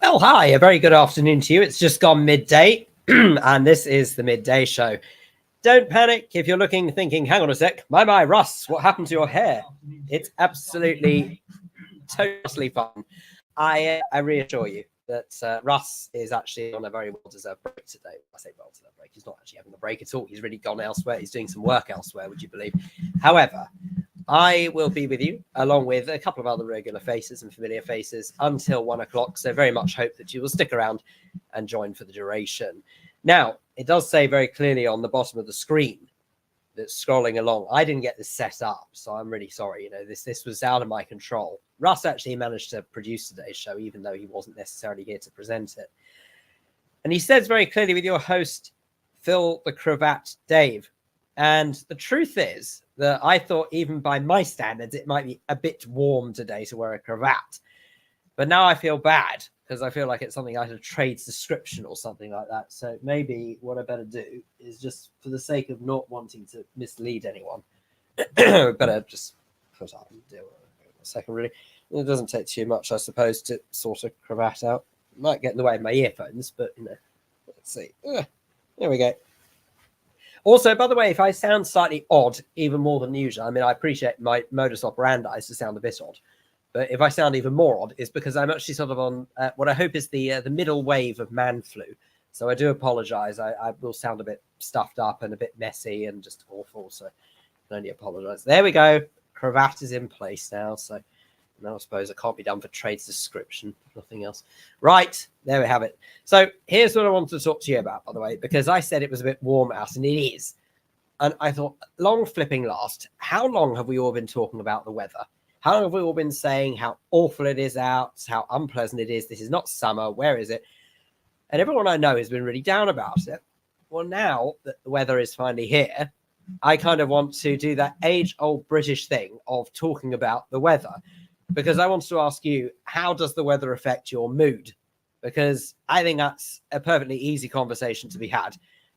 Well, hi, a very good afternoon to you. It's just gone midday, and this is the Midday Show. Don't panic if you're thinking, hang on a sec, my, Russ, what happened to your hair? It's absolutely, totally fine. I reassure you that Russ is actually on a very well-deserved break today. I say well-deserved break. He's not actually having a break at all. He's really gone elsewhere. He's doing some work elsewhere, would you believe? However, I will be with you, along with a couple of other regular faces and familiar faces, until 1 o'clock. So very much hope that you will stick around and join for the duration. Now, it does say very clearly on the bottom of the screen that's scrolling along. I didn't get this set up, so I'm really sorry. You know, this was out of my control. Russ actually managed to produce today's show, even though he wasn't necessarily here to present it. And he says very clearly, with your host, Phil the Cravat Dave. And the truth is that I thought, even by my standards, it might be a bit warm today to wear a cravat. But now I feel bad because I feel like it's something like a trade's description or something like that. So maybe what I better do is, just for the sake of not wanting to mislead anyone, better just put up and do it a second, really. It doesn't take too much, I suppose, to sort a cravat out. It might get in the way of my earphones, but, you know, let's see. There we go. Also, by the way, if I sound slightly odd, even more than usual, I mean, I appreciate my modus operandi is to sound a bit odd. But if I sound even more odd, it's because I'm actually sort of on what I hope is the middle wave of man flu. So I do apologize. I will sound a bit stuffed up and a bit messy and just awful. So I can only apologize. There we go. Cravat is in place now. So now I suppose it can't be done for trade's description. Nothing else. Right. There we have it. So here's what I wanted to talk to you about, by the way, because I said it was a bit warm out, and it is. And I thought, long flipping last, how long have we all been talking about the weather? How long have we all been saying how awful it is out, how unpleasant it is? This is not summer. Where is it? And everyone I know has been really down about it. Well, now that the weather is finally here, I kind of want to do that age-old British thing of talking about the weather, because I wanted to ask you, how does the weather affect your mood? Because I think that's a perfectly easy conversation to be had,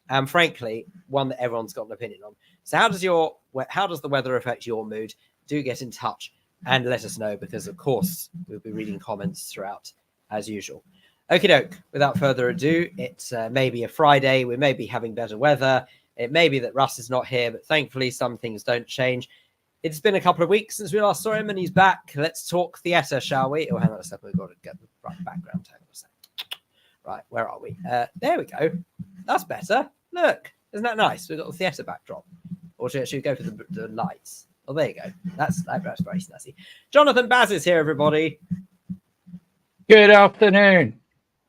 and frankly, one that everyone's got an opinion on. So how does the weather affect your mood? Do get in touch and let us know, because, of course, we'll be reading comments throughout, as usual. Okie doke, without further ado, it's maybe a Friday. We may be having better weather. It may be that Russ is not here, but thankfully some things don't change. It's been a couple of weeks since we last saw him, and he's back. Let's talk theatre, shall we? Oh, hang on a second. We've got to get the right background. Hang on a second. Right, where are we? There we go. That's better. Look, isn't that nice? We've got the theatre backdrop. Or should we go for the lights? Oh, there you go. That's very snazzy. Jonathan Baz is here, everybody. Good afternoon.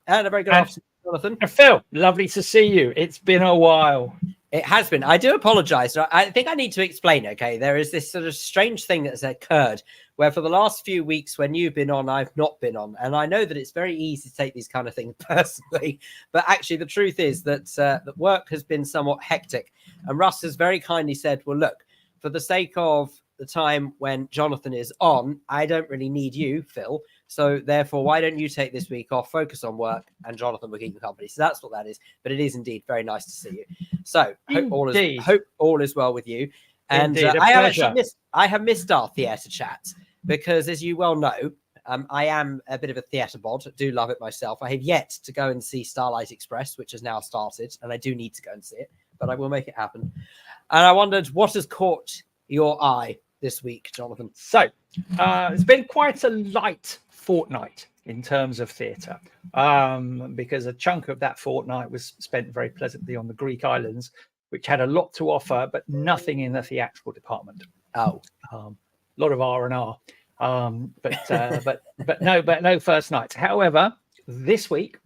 And a very good afternoon, Jonathan. Phil, lovely to see you. It's been a while. It has been. I do apologize. I think I need to explain, okay? There is this sort of strange thing that's occurred where for the last few weeks when you've been on, I've not been on. And I know that it's very easy to take these kind of things personally. But actually, the truth is that that work has been somewhat hectic. And Russ has very kindly said, well, look, for the sake of the time when Jonathan is on, I don't really need you, Phil. So therefore, why don't you take this week off, focus on work, and Jonathan will keep you company. So that's what that is. But it is indeed very nice to see you. So hope all is well with you. And I have missed our theatre chat because, as you well know, I am a bit of a theatre bod. I do love it myself. I have yet to go and see Starlight Express, which has now started, and I do need to go and see it, but I will make it happen. And I wondered, what has caught your eye this week, Jonathan? So it's been quite a light fortnight in terms of theatre, because a chunk of that fortnight was spent very pleasantly on the Greek islands, which had a lot to offer, but nothing in the theatrical department. A lot of R&R, but no first nights. However, this week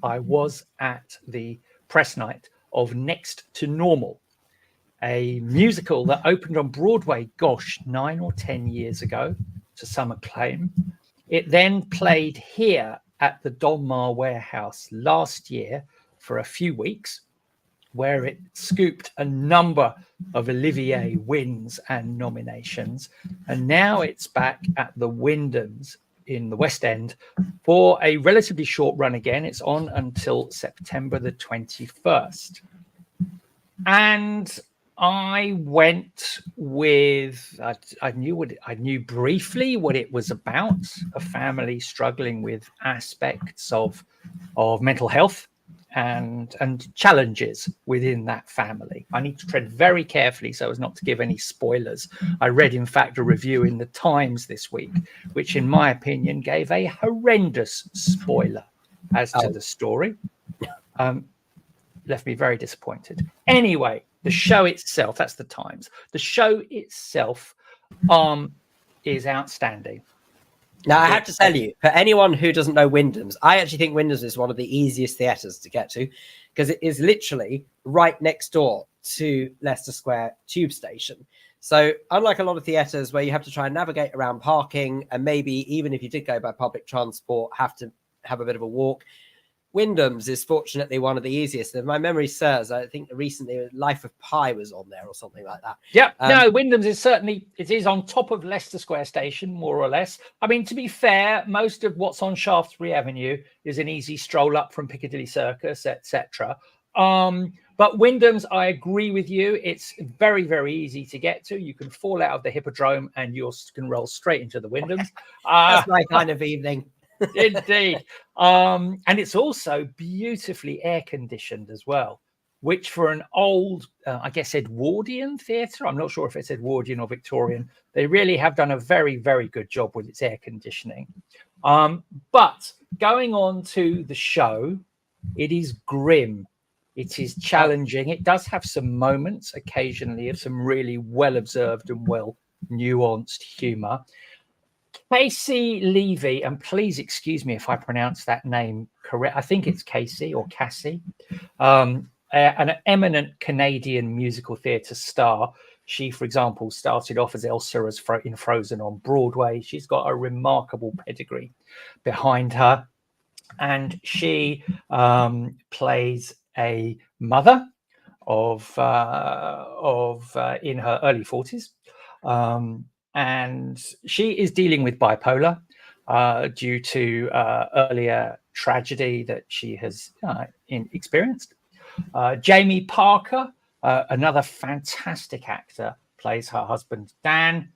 I was at the press night of Next to Normal, a musical that opened on Broadway, 9 or 10 years ago, to some acclaim. It then played here at the Donmar Warehouse last year for a few weeks, where it scooped a number of Olivier wins and nominations. And now it's back at the Wyndham's in the West End for a relatively short run again. It's on until September the 21st. And I went with I knew briefly what it was about, a family struggling with aspects of mental health and challenges within that family. I need to tread very carefully so as not to give any spoilers. I read, in fact, a review in the Times this week, which in my opinion gave a horrendous spoiler as to the story. Left me very disappointed. Anyway, the show itself, that's the Times. The show itself is outstanding. Now, I have to tell you, for anyone who doesn't know Wyndham's, I actually think Wyndham's is one of the easiest theatres to get to because it is literally right next door to Leicester Square tube station. So unlike a lot of theatres where you have to try and navigate around parking and maybe even if you did go by public transport, have to have a bit of a walk, Wyndham's is fortunately one of the easiest. If my memory serves, I think recently Life of Pi was on there or something like that. Yeah, no, Wyndham's is certainly, it is on top of Leicester Square Station, more or less. I mean, to be fair, most of what's on Shaftesbury Avenue is an easy stroll up from Piccadilly Circus, etc. But Wyndham's, I agree with you. It's very, very easy to get to. You can fall out of the Hippodrome and you can roll straight into the Wyndham's. That's my kind of evening. Indeed. And it's also beautifully air conditioned as well, which for an old, I guess, Edwardian theatre, I'm not sure if it's Edwardian or Victorian, they really have done a very, very good job with its air conditioning. But going on to the show, it is grim. It is challenging. It does have some moments occasionally of some really well observed and well nuanced humour. Casey Levy, and please excuse me if I pronounce that name correct. I think it's Casey or Cassie, an eminent Canadian musical theatre star. She, for example, started off as Elsa in Frozen on Broadway. She's got a remarkable pedigree behind her, and she plays a mother of in her early 40s. And she is dealing with bipolar due to earlier tragedy that she has experienced. Jamie Parker, another fantastic actor, plays her husband, Dan.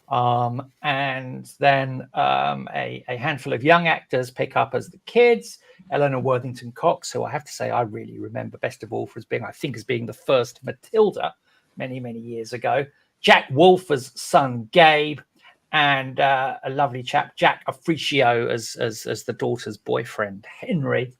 And then a handful of young actors pick up as the kids. Eleanor Worthington Cox, who I have to say I really remember best of all for being the first Matilda many, many years ago. Jack Wolf as son Gabe, and a lovely chap, Jack Officio, as the daughter's boyfriend, Henry,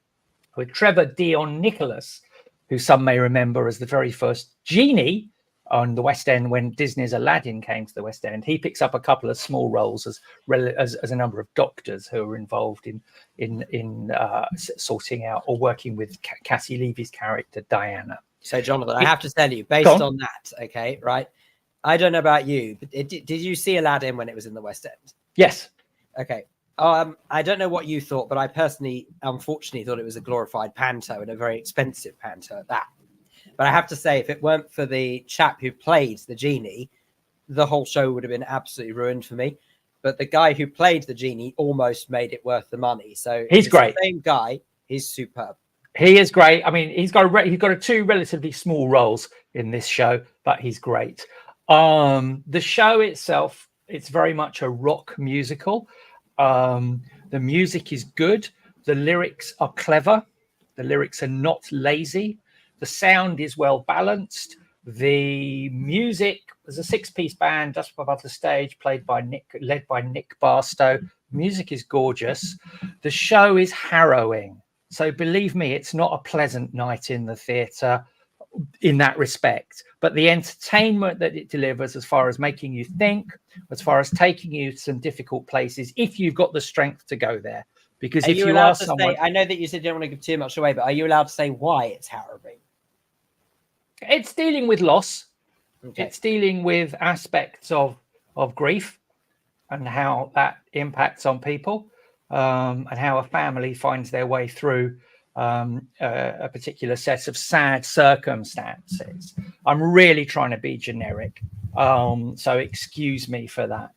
with Trevor Dion Nicholas, who some may remember as the very first genie on the West End when Disney's Aladdin came to the West End. He picks up a couple of small roles as a number of doctors who are involved in sorting out or working with Cassie Levy's character, Diana. So, Jonathan, I have to tell you, based on that, okay, right? I don't know about you, but did you see Aladdin when it was in the West End? Yes. Okay. I don't know what you thought, but I personally, unfortunately, thought it was a glorified panto and a very expensive panto at that. But I have to say, if it weren't for the chap who played the genie, the whole show would have been absolutely ruined for me. But the guy who played the genie almost made it worth the money. So he's great. The same guy. He's superb. He is great. I mean, he's got two relatively small roles in this show, but he's great. The show itself, it's very much a rock musical. The music is good. The lyrics are clever. The lyrics are not lazy. The sound is well balanced. The music, there's a 6-piece band just above the stage, led by Nick Barstow. Music is gorgeous. The show is harrowing. So believe me, it's not a pleasant night in the theatre in that respect, but the entertainment that it delivers, as far as making you think, as far as taking you to some difficult places, if you've got the strength to go there. Because if you are someone, I know that you said you don't want to give too much away, but are you allowed to say why it's harrowing? It's dealing with loss. Okay. It's dealing with aspects of grief and how that impacts on people, and how a family finds their way through a particular set of sad circumstances. I'm really trying to be generic, so excuse me for that.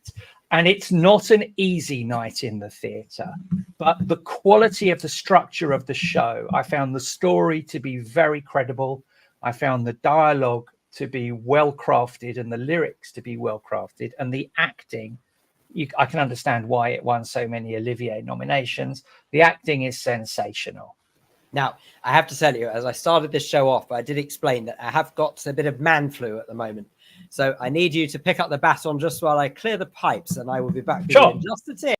And it's not an easy night in the theatre, but the quality of the structure of the show, I found the story to be very credible. I found the dialogue to be well crafted and the lyrics to be well crafted, and the acting. I can understand why it won so many Olivier nominations. The acting is sensational. Now, I have to tell you, as I started this show off, I did explain that I have got a bit of man flu at the moment. So I need you to pick up the baton just while I clear the pipes, and I will be back with you in just a tick.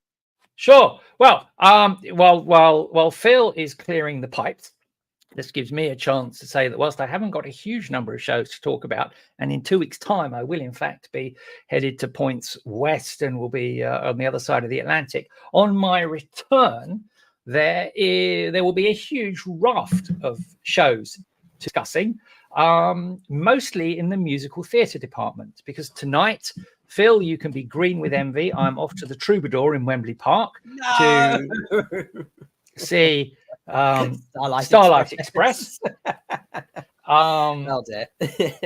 Sure. Well, while Phil is clearing the pipes, this gives me a chance to say that whilst I haven't got a huge number of shows to talk about, and in 2 weeks' time, I will in fact be headed to points west and will be on the other side of the Atlantic. On my return, there will be a huge raft of shows discussing, mostly in the musical theatre department, because tonight, Phil, you can be green with envy. I'm off to the Troubadour in Wembley Park to see Starlight Express. Oh dear.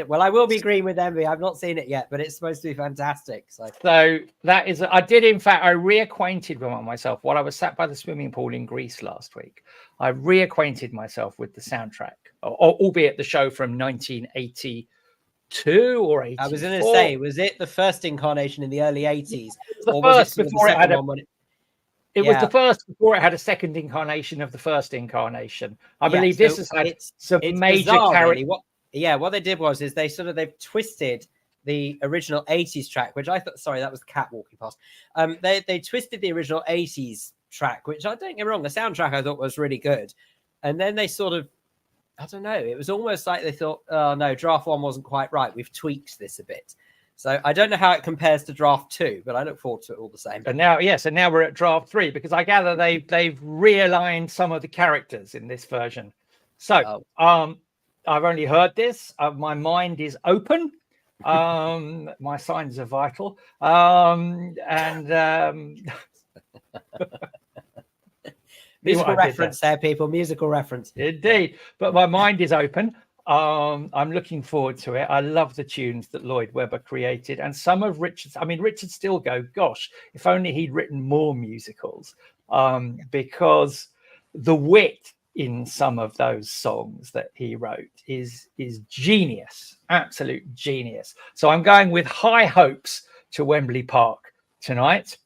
Well, I will be green with envy. I've not seen it yet, but it's supposed to be fantastic. So that is, I did in fact, I reacquainted myself while I was sat by the swimming pool in Greece last week. I reacquainted myself with the soundtrack, albeit the show from 1982 or 84. I was going to say, was it the first incarnation in the early 80s, or was it before it had It was the first before it had a second incarnation of the first incarnation. I believe this has had some major character. Really. What they did was they've twisted the original 80s track, which I thought, sorry, that was the cat walking past. They twisted the original 80s track, which I don't get me wrong, the soundtrack I thought was really good. And then they sort of, I don't know, it was almost like they thought, oh no, draft 1 wasn't quite right. We've tweaked this a bit. So I don't know how it compares to draft 2, but I look forward to it all the same. And now, and now we're at draft 3, because I gather they've realigned some of the characters in this version. So I've only heard this. My mind is open. My signs are vital. Musical reference there, people. Musical reference. Indeed. But my mind is open. I'm looking forward to it. I love the tunes that Lloyd Webber created, and some of Richard's. I mean, Richard Stilgoe, gosh, if only he'd written more musicals, because the wit in some of those songs that he wrote is genius, absolute genius. So I'm going with high hopes to Wembley Park tonight.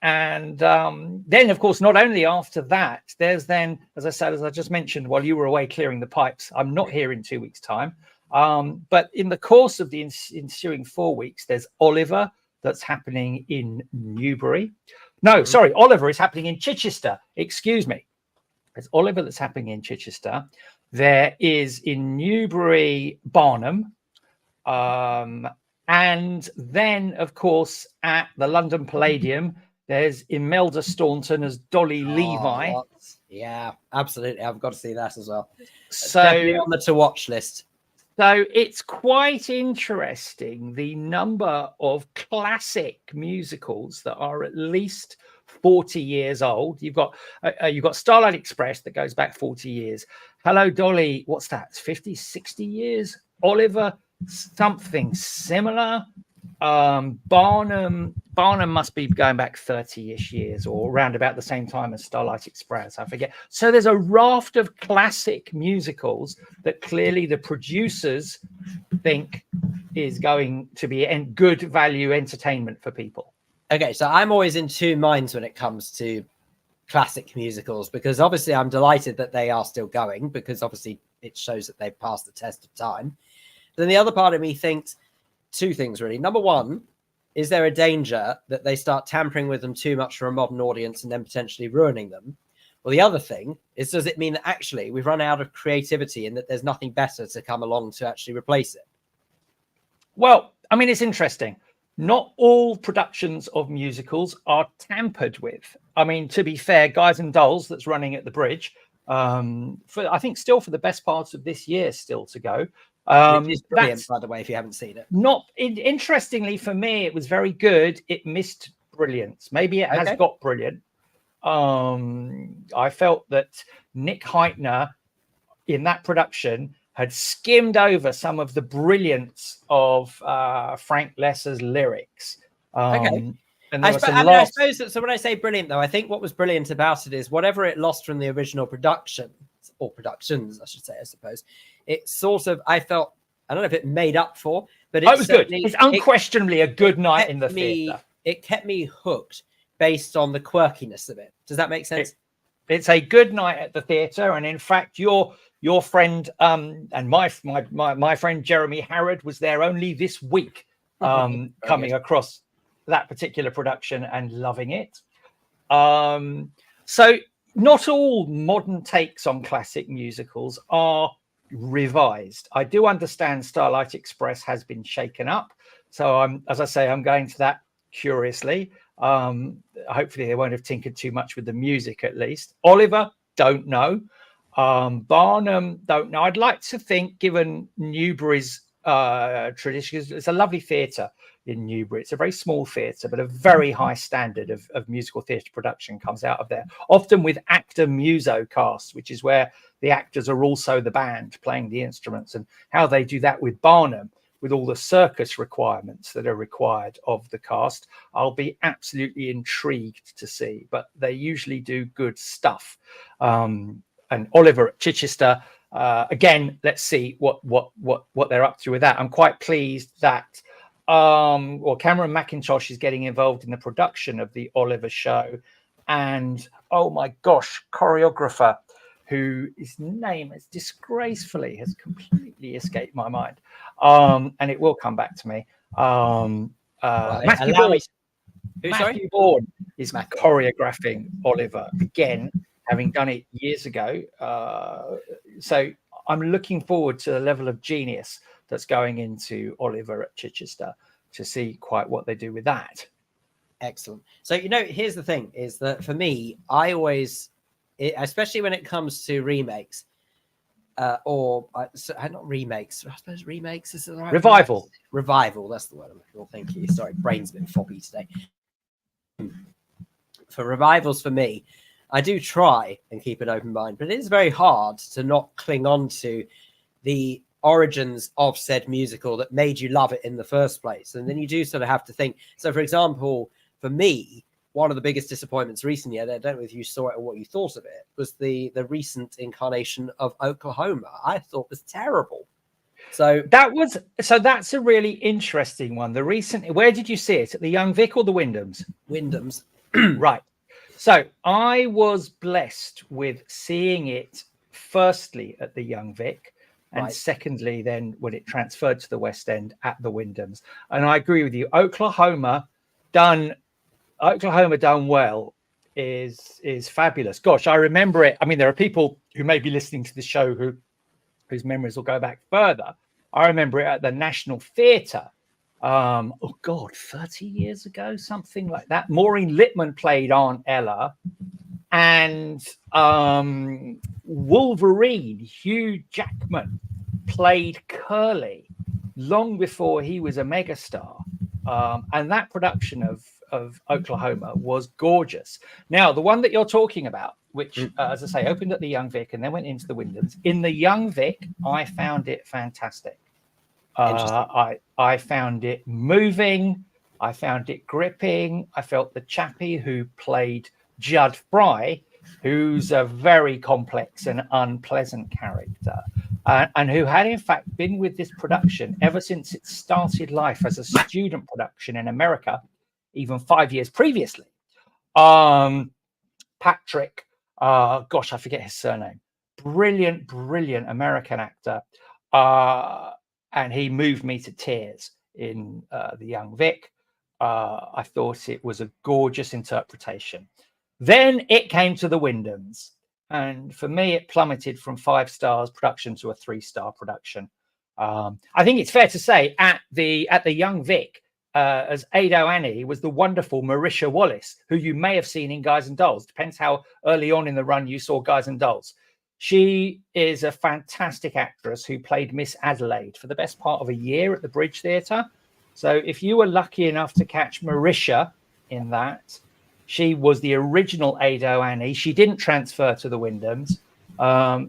And then, of course, not only after that, there's then, as I just mentioned, while you were away clearing the pipes, I'm not here in 2 weeks' time. But in the course of the ensuing 4 weeks, there's Oliver that's happening in Newbury. No, sorry, Oliver is happening in Chichester. Excuse me. There's Oliver that's happening in Chichester. There is in Newbury, Barnum. And then, of course, at the London Palladium, there's Imelda Staunton as Dolly Levi. Yeah, absolutely. I've got to see that as well. So definitely on the to watch list. So it's quite interesting, the number of classic musicals that are at least 40 years old. You've got Starlight Express that goes back 40 years. Hello, Dolly. What's that? It's 50, 60 years. Oliver, something similar. Barnum must be going back 30-ish years, or around about the same time as Starlight Express, I forget. So there's a raft of classic musicals that clearly the producers think is going to be good value entertainment for people. Okay, so I'm always in two minds when it comes to classic musicals, because obviously I'm delighted that they are still going, because obviously it shows that they've passed the test of time. Then the other part of me thinks two things, really. Number one, is there a danger that they start tampering with them too much for a modern audience and then potentially ruining them? Well, the other thing is, does it mean that actually we've run out of creativity and that there's nothing better to come along to actually replace it? Well, I mean, it's interesting. Not all productions of musicals are tampered with. I mean, to be fair, Guys and Dolls, that's running at the Bridge, I think still for the best parts of this year still to go. Which is brilliant, by the way, if you haven't seen it. Interestingly for me, it was very good. It missed brilliance. Maybe it has got brilliant. I felt that Nick Heitner in that production had skimmed over some of the brilliance of Frank Lesser's lyrics. And I suppose that, so when I say brilliant, though, I think what was brilliant about it is whatever it lost from the original production, or productions, I should say, I suppose, it sort of, I felt I don't know if it made up for, but it was good. It's unquestionably a good night in the theatre. It kept me hooked based on the quirkiness of it. Does that make sense? It's a good night at the theatre, and in fact, your friend and my friend Jeremy Harrod was there only this week, coming across that particular production and loving it. So not all modern takes on classic musicals are revised. I do understand Starlight Express has been shaken up, so as I say, I'm going to that curiously. Hopefully they won't have tinkered too much with the music, at least. Oliver, don't know. Barnum, don't know. I'd like to think, given Newbury's tradition, it's a lovely theatre in Newbury. It's a very small theatre, but a very high standard of musical theatre production comes out of there, often with actor muso casts, which is where the actors are also the band playing the instruments, and how they do that with Barnum, with all the circus requirements that are required of the cast. I'll be absolutely intrigued to see, but they usually do good stuff. And Oliver at Chichester, again, let's see what they're up to with that. I'm quite pleased that Cameron McIntosh is getting involved in the production of the Oliver show, and oh my gosh, choreographer whose name has disgracefully has completely escaped my mind, and it will come back to me. Matthew Bourne is choreographing Oliver again, having done it years ago. So I'm looking forward to the level of genius that's going into Oliver at Chichester to see quite what they do with that. Excellent. So, here's the thing, is that for me, I always, especially when it comes to remakes, not remakes, I suppose remakes is the right Revival. word. Revival, that's the word I'm looking for. Thank you. Sorry, brain's a bit foggy today. For revivals, for me, I do try and keep an open mind, but it is very hard to not cling on to the origins of said musical that made you love it in the first place. And then you do sort of have to think. So, for example, for me, one of the biggest disappointments recently, I don't know if you saw it or what you thought of it, was the recent incarnation of Oklahoma. I thought was terrible. So that's a really interesting one. Where did you see it? At the Young Vic or the Wyndhams? Wyndhams. Right. So I was blessed with seeing it firstly at the Young Vic, and secondly then when it transferred to the West End at the Wyndhams. And I agree with you. Oklahoma done well is fabulous. Gosh, I remember it. I mean, there are people who may be listening to the show whose memories will go back further. I remember it at the National Theatre. 30 years ago, something like that. Maureen Lipman played Aunt Ella, and Wolverine, Hugh Jackman, played Curly long before he was a megastar. And that production of Oklahoma was gorgeous. Now, the one that you're talking about, which, as I say, opened at the Young Vic and then went into the Wyndhams. In the Young Vic, I found it fantastic. I found it moving. I found it gripping. I felt the chappie who played Judd Fry, who's a very complex and unpleasant character, and who had in fact been with this production ever since it started life as a student production in America, even 5 years previously. Patrick, I forget his surname. Brilliant American actor. And he moved me to tears in the Young Vic. I thought it was a gorgeous interpretation. Then it came to the Wyndhams. And for me, it plummeted from 5 stars production to a 3-star production. I think it's fair to say at the Young Vic, as Ado Annie was the wonderful Marisha Wallace, who you may have seen in Guys and Dolls. Depends how early on in the run you saw Guys and Dolls. She is a fantastic actress who played Miss Adelaide for the best part of a year at the Bridge Theatre. So if you were lucky enough to catch Marisha in that, she was the original Ado Annie. She didn't transfer to the Wyndhams.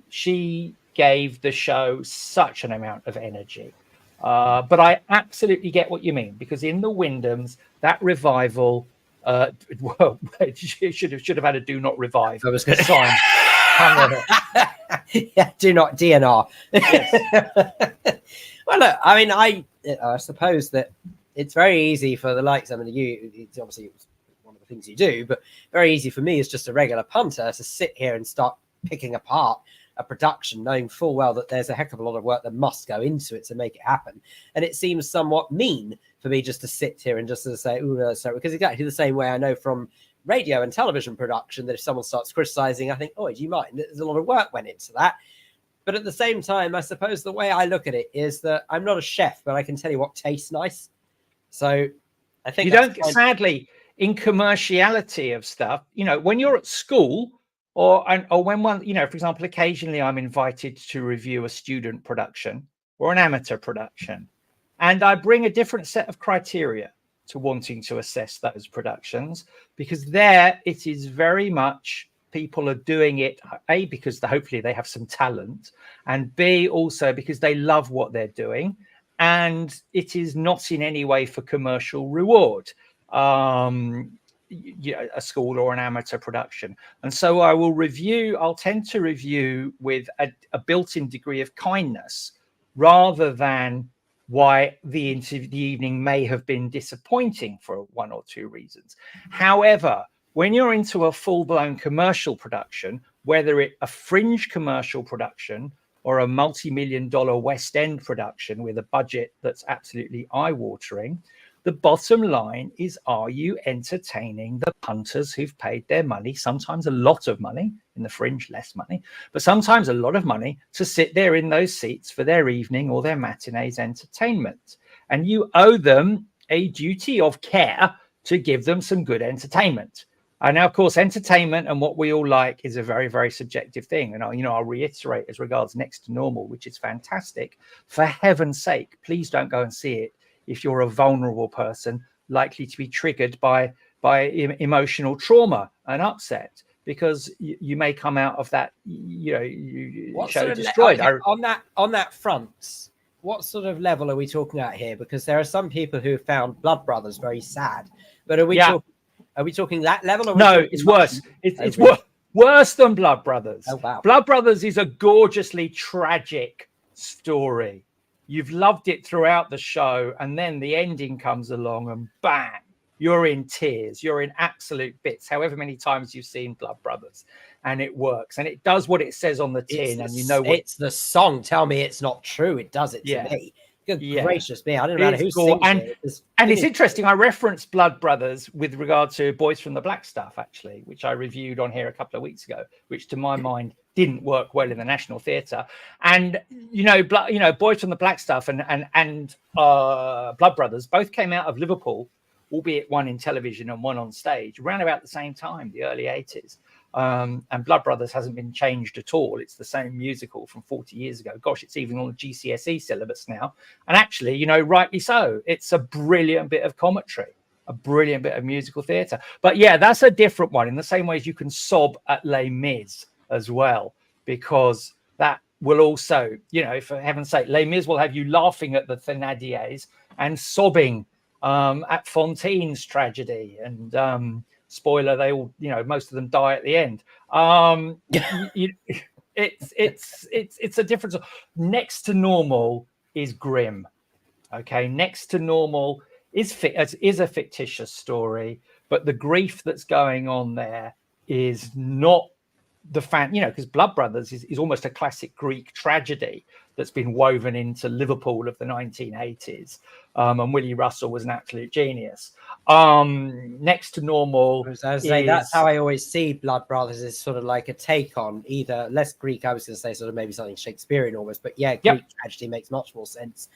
She gave the show such an amount of energy. But I absolutely get what you mean, because in the Wyndhams, that revival, it should have had a do not revive sign. Yeah, do not DNR. Yes. Well, look, I mean, I suppose that it's very easy for the likes. I mean, it's obviously one of the things you do, but very easy for me as just a regular punter to sit here and start picking apart a production, knowing full well that there's a heck of a lot of work that must go into it to make it happen. And it seems somewhat mean for me just to sit here and just to say, "Ooh, no, sorry," because exactly the same way I know from radio and television production that if someone starts criticizing, I think, "Oh, do you mind?" There's a lot of work went into that. But at the same time, I suppose the way I look at it is that I'm not a chef, but I can tell you what tastes nice. So I think you don't, sadly, in commerciality of stuff, when you're at school or when one, for example, occasionally I'm invited to review a student production or an amateur production, and I bring a different set of criteria to wanting to assess those productions, because there it is very much people are doing it, A, because hopefully they have some talent, and B, also because they love what they're doing, and it is not in any way for commercial reward, a school or an amateur production. And so I'll tend to review with a built-in degree of kindness, rather than why the evening may have been disappointing for one or two reasons. However, when you're into a full-blown commercial production, whether it's a fringe commercial production or a multi-million-dollar West End production with a budget that's absolutely eye-watering, the bottom line is, are you entertaining the punters who've paid their money, sometimes a lot of money, in the fringe less money, but sometimes a lot of money, to sit there in those seats for their evening or their matinee's entertainment? And you owe them a duty of care to give them some good entertainment. And now, of course, entertainment and what we all like is a very, very subjective thing. And I'll reiterate as regards Next to Normal, which is fantastic. For heaven's sake, please don't go and see it if you're a vulnerable person likely to be triggered by emotional trauma and upset, because you may come out of that show destroyed. On that front, what sort of level are we talking about here? Because there are some people who found Blood Brothers very sad, but are we talking that level? Or no, it's worse. It's worse than Blood Brothers. Oh, wow. Blood Brothers is a gorgeously tragic story. You've loved it throughout the show, and then the ending comes along and bang, you're in tears. You're in absolute bits, however many times you've seen Blood Brothers, and it works. And it does what it says on the tin, it's the song. Tell me it's not true. It does it to me. Good gracious me. I don't know who sings it. And it's interesting. I referenced Blood Brothers with regard to Boys from the Black Stuff, actually, which I reviewed on here a couple of weeks ago, which to my mind didn't work well in the National Theatre. And, Boys from the Black Stuff and Blood Brothers both came out of Liverpool, albeit one in television and one on stage, around about the same time, the early 80s. And Blood Brothers hasn't been changed at all. It's the same musical from 40 years ago. Gosh, it's even on the GCSE syllabus now. And actually, rightly so. It's a brilliant bit of commentary, a brilliant bit of musical theatre. But yeah, that's a different one, in the same way as you can sob at Les Mis as well, because that will also, for heaven's sake, Les Mis will have you laughing at the Thénardiers and sobbing at Fantine's tragedy. And spoiler, they all, most of them die at the end. It's a difference. Next to Normal is grim. Okay, Next to Normal is a fictitious story, but the grief that's going on there is not the because Blood Brothers is almost a classic Greek tragedy that's been woven into Liverpool of the 1980s. And Willie Russell was an absolute genius. Next to Normal, that's how I always see Blood Brothers, is sort of like a take on either less Greek. I was going to say sort of maybe something Shakespearean almost, but yeah, Greek tragedy makes much more sense,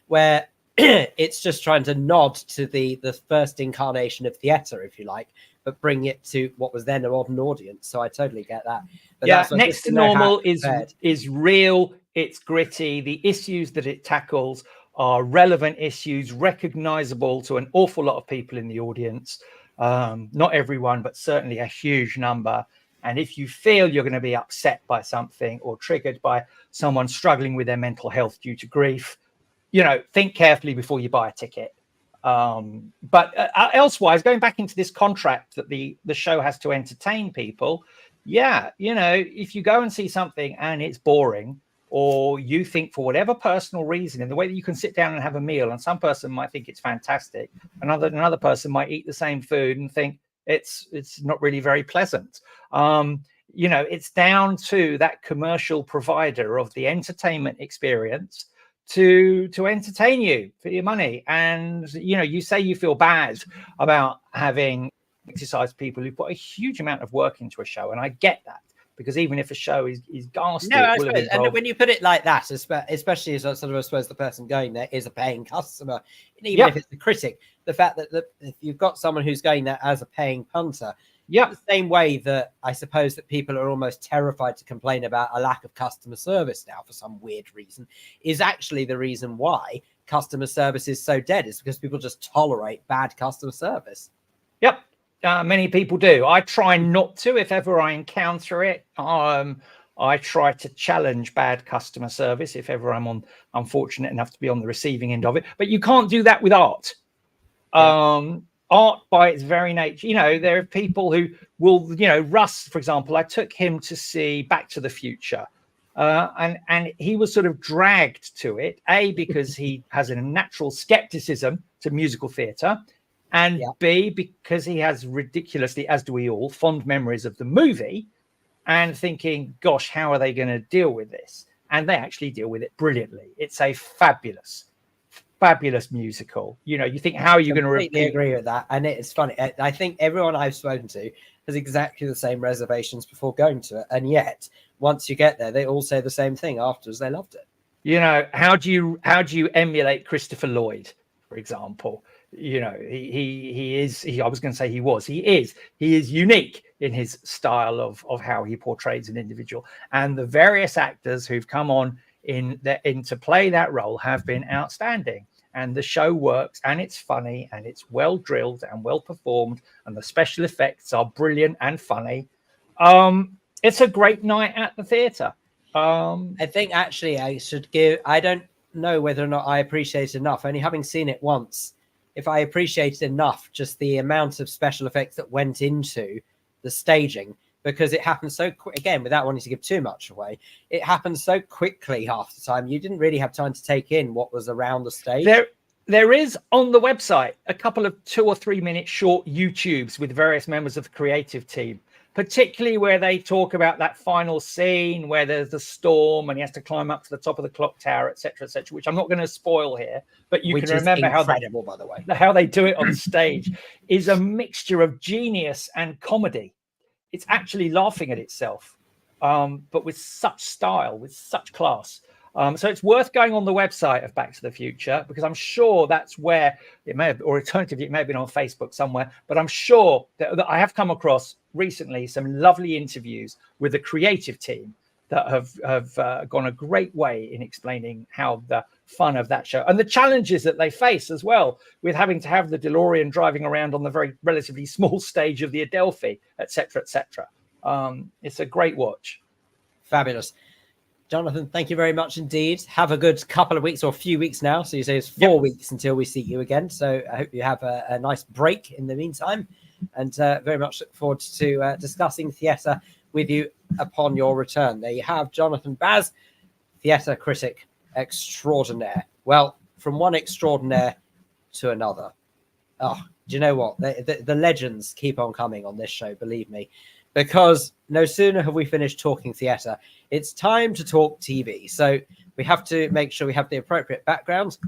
where it's just trying to nod to the first incarnation of theatre, if you like, but bring it to what was then a modern audience. So I totally get that. But Next to Normal is real. It's gritty. The issues that it tackles are relevant issues, recognizable to an awful lot of people in the audience. Not everyone, but certainly a huge number. And if you feel you're going to be upset by something or triggered by someone struggling with their mental health due to grief, think carefully before you buy a ticket. But elsewise, going back into this contract that the show has to entertain people, if you go and see something and it's boring, or you think for whatever personal reason, in the way that you can sit down and have a meal, and some person might think it's fantastic, another person might eat the same food and think it's not really very pleasant. It's down to that commercial provider of the entertainment experience to entertain you for your money. And you say you feel bad about having exercise people who put a huge amount of work into a show, and I get that, because even if a show is ghastly, and when you put it like that, especially as sort of, I suppose, the person going there is a paying customer, and even if it's the critic, the fact that if you've got someone who's going there as a paying punter, the same way that I suppose that people are almost terrified to complain about a lack of customer service now for some weird reason, is actually the reason why customer service is so dead, is because people just tolerate bad customer service. Yep. Many people do. I try not to. If ever I encounter it, I try to challenge bad customer service if ever I'm unfortunate enough to be on the receiving end of it. But you can't do that with art. Art, by its very nature, there are people who will, Russ, for example, I took him to see Back to the Future. And he was sort of dragged to it, A, because he has a natural skepticism to musical theatre, and B, because he has ridiculously, as do we all, fond memories of the movie, and thinking, gosh, how are they going to deal with this? And they actually deal with it brilliantly. It's a fabulous musical. You think, how are you going to repeat? I agree with that. And it's funny. I think everyone I've spoken to has exactly the same reservations before going to it. And yet, once you get there, they all say the same thing afterwards. They loved it. How do you emulate Christopher Lloyd, for example? He is unique in his style of how he portrays an individual, and the various actors who've come on to play that role have been outstanding, and the show works, and it's funny, and it's well drilled and well performed, and the special effects are brilliant and funny. It's a great night at the theatre. I think actually I don't know whether or not I appreciate it enough, only having seen it once, if I appreciated enough just the amount of special effects that went into the staging, because it happened so quick. Again, without wanting to give too much away, it happened so quickly half the time. You didn't really have time to take in what was around the stage. There is on the website a couple of 2 or 3 minute short YouTubes with various members of the creative team, particularly where they talk about that final scene where there's the storm and he has to climb up to the top of the clock tower, etc., which I'm not going to spoil here, but you can remember how they do it on stage is a mixture of genius and comedy. It's actually laughing at itself, but with such style, with such class. So it's worth going on the website of Back to the Future, because I'm sure that's where it may have, or alternatively, it may have been on Facebook somewhere, but I'm sure that I have come across recently some lovely interviews with the creative team that have gone a great way in explaining how the fun of that show and the challenges that they face as well, with having to have the DeLorean driving around on the very relatively small stage of the Adelphi, etc., etc. It's a great watch. Fabulous. Jonathan, thank you very much indeed. Have a good couple of weeks, or a few weeks now. So you say it's 4 weeks until we see you again. So I hope you have a nice break in the meantime, and very much look forward to discussing theatre with you upon your return. There you have Jonathan Baz, theatre critic extraordinaire. Well, from one extraordinaire to another. Oh, do you know what? The legends keep on coming on this show, believe me. Because no sooner have we finished talking theatre, it's time to talk TV. So we have to make sure we have the appropriate background.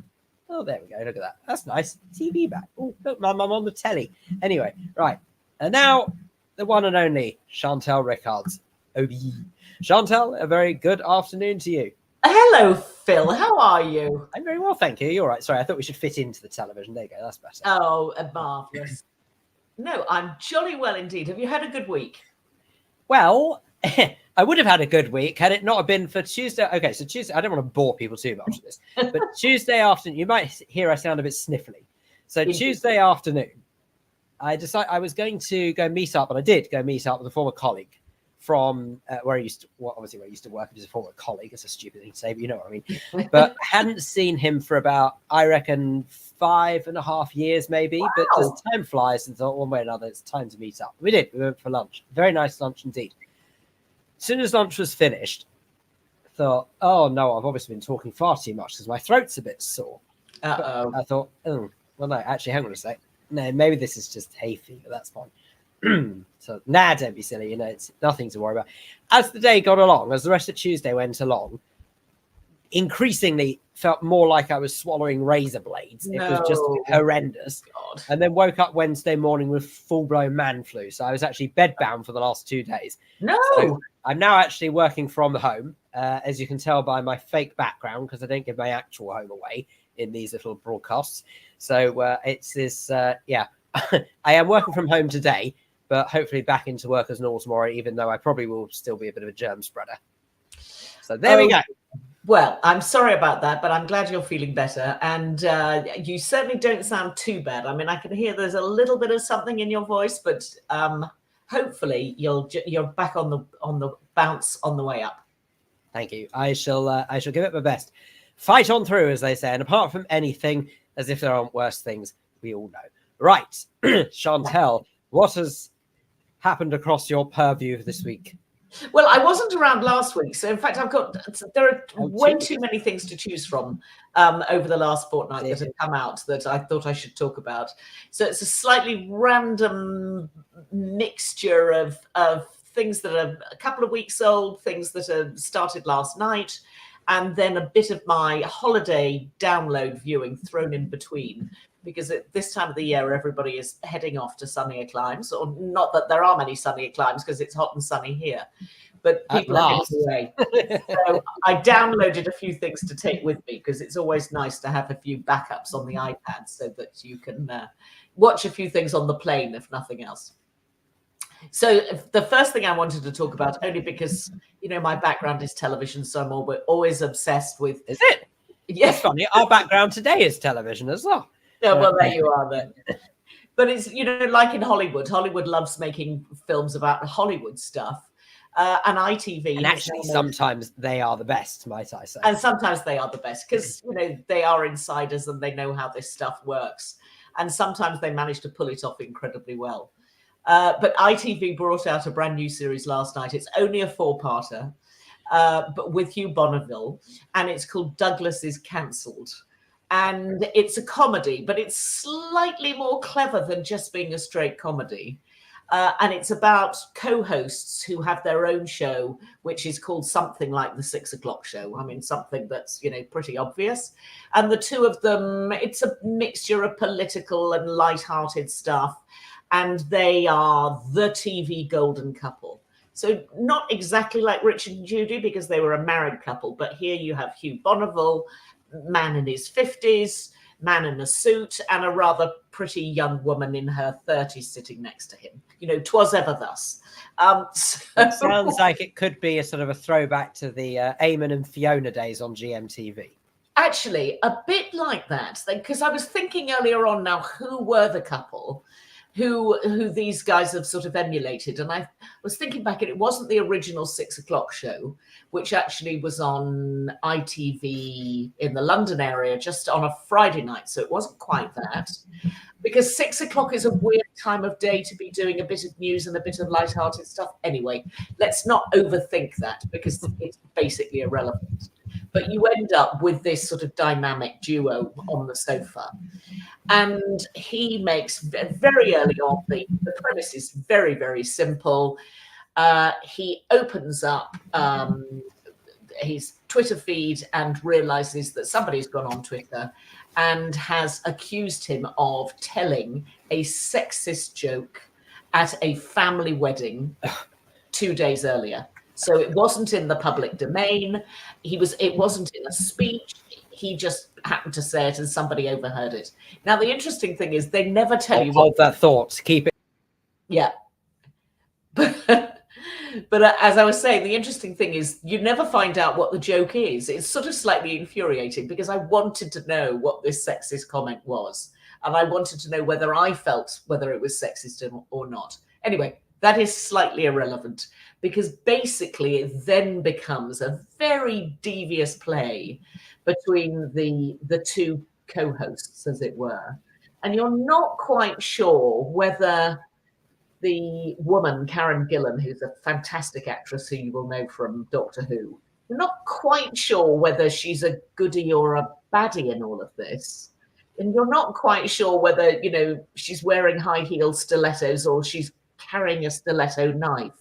Oh, there we go. Look at that. That's nice. TV back. Oh, look, my mum on the telly. Anyway, right. And now the one and only Chantal Rickards OBE. Chantal, a very good afternoon to you. Hello, Phil. How are you? I'm very well, thank you. You're right. Sorry, I thought we should fit into the television. There you go. That's better. Oh, marvellous. No, I'm jolly well indeed. Have you had a good week? Well, I would have had a good week had it not been for Tuesday. Okay, so Tuesday, I don't want to bore people too much with this, but Tuesday afternoon, you might hear I sound a bit sniffly. So Tuesday afternoon, I decided I was going to go meet up, and I did go meet up with a former colleague from where I used to, well, obviously where I used to work. He was a former colleague. It's a stupid thing to say, but you know what I mean. But hadn't seen him for about, I reckon, 5.5 years maybe. Wow. But as time flies, and thought one way or another, it's time to meet up. We did. We went for lunch. Very nice lunch indeed. As soon as lunch was finished, thought, oh no, I've obviously been talking far too much because my throat's a bit sore. Uh-oh. I thought, oh, well, no, actually, hang on a sec. No, maybe this is just hay fever. That's fine. So, don't be silly. It's nothing to worry about. As the day got along, as the rest of Tuesday went along, increasingly felt more like I was swallowing razor blades. No. It was just horrendous. God. And then woke up Wednesday morning with full-blown man flu. So I was actually bedbound for the last 2 days. No. So I'm now actually working from home, as you can tell by my fake background, because I don't give my actual home away in these little broadcasts. So it's this, I am working from home today, but hopefully back into work as normal tomorrow, even though I probably will still be a bit of a germ spreader. So there we go. Well, I'm sorry about that, but I'm glad you're feeling better. And you certainly don't sound too bad. I mean, I can hear there's a little bit of something in your voice, but hopefully you're back on the bounce on the way up. Thank you. I shall give it my best. Fight on through, as they say. And apart from anything, as if there aren't worse things, we all know. Right, Chantal, what has happened across your purview this week? Well, I wasn't around last week, so in fact, there are way too many things to choose from over the last fortnight that have come out that I thought I should talk about. So it's a slightly random mixture of things that are a couple of weeks old, things that have started last night, and then a bit of my holiday download viewing thrown in between. Because at this time of the year, everybody is heading off to sunnier climes, or not that there are many sunnier climes because it's hot and sunny here, but people are heading away. So I downloaded a few things to take with me because it's always nice to have a few backups on the iPad so that you can watch a few things on the plane, if nothing else. So the first thing I wanted to talk about, only because, my background is television, so I'm always obsessed with... Is it? Yes. That's funny. Our background today is television as well. Yeah, well, there you are then. But it's, like in Hollywood loves making films about Hollywood stuff. And ITV. And actually, sometimes they are the best, might I say. And sometimes they are the best because, they are insiders and they know how this stuff works. And sometimes they manage to pull it off incredibly well. But ITV brought out a brand new series last night. It's only a 4-parter, but with Hugh Bonneville. And it's called Douglas is Cancelled. And it's a comedy, but it's slightly more clever than just being a straight comedy. And it's about co-hosts who have their own show, which is called something like the 6 o'clock show. I mean, something that's, pretty obvious. And the two of them, it's a mixture of political and lighthearted stuff. And they are the TV golden couple. So not exactly like Richard and Judy, because they were a married couple. But here you have Hugh Bonneville, man in his 50s, man in a suit, and a rather pretty young woman in her 30s sitting next to him. 'Twas ever thus. It sounds like it could be a sort of a throwback to the Eamon and Fiona days on GMTV. Actually, a bit like that, because I was thinking earlier on now, who were the couple who these guys have sort of emulated? And I was thinking back, and it wasn't the original 6 o'clock show, which actually was on ITV in the London area just on a Friday night. So it wasn't quite that, because 6 o'clock is a weird time of day to be doing a bit of news and a bit of lighthearted stuff. Anyway, let's not overthink that because it's basically irrelevant. But you end up with this sort of dynamic duo on the sofa. And he makes very early on, the premise is very, very simple. He opens up his Twitter feed and realizes that somebody's gone on Twitter and has accused him of telling a sexist joke at a family wedding 2 days earlier. So it wasn't in the public domain. It wasn't in a speech. He just happened to say it and somebody overheard it. Now, the interesting thing is they never tell you. Hold that thought. Keep it. Yeah. But as I was saying, the interesting thing is you never find out what the joke is. It's sort of slightly infuriating because I wanted to know what this sexist comment was. And I wanted to know whether I felt whether it was sexist or not. Anyway, that is slightly irrelevant because basically it then becomes a very devious play between the two co-hosts, as it were. And you're not quite sure whether the woman, Karen Gillan, who's a fantastic actress who you will know from Doctor Who, you're not quite sure whether she's a goodie or a baddie in all of this. And you're not quite sure whether, she's wearing high heel stilettos or she's carrying a stiletto knife.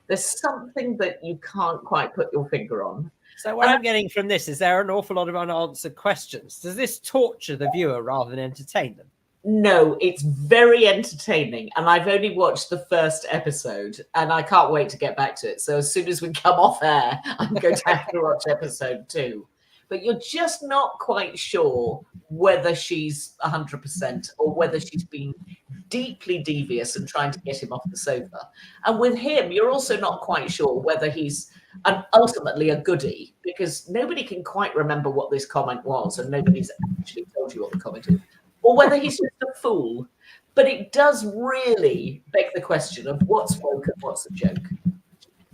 There's something that you can't quite put your finger on. So what I'm getting from this is there are an awful lot of unanswered questions. Does this torture the viewer rather than entertain them? No, it's very entertaining. And I've only watched the first episode and I can't wait to get back to it. So as soon as we come off air, I'm going to have to watch episode 2. But you're just not quite sure whether she's 100% or whether she's been deeply devious and trying to get him off the sofa. And with him, you're also not quite sure whether he's ultimately a goodie, because nobody can quite remember what this comment was and nobody's actually told you what the comment is, or whether he's just a fool. But it does really beg the question of what's woke and what's a joke.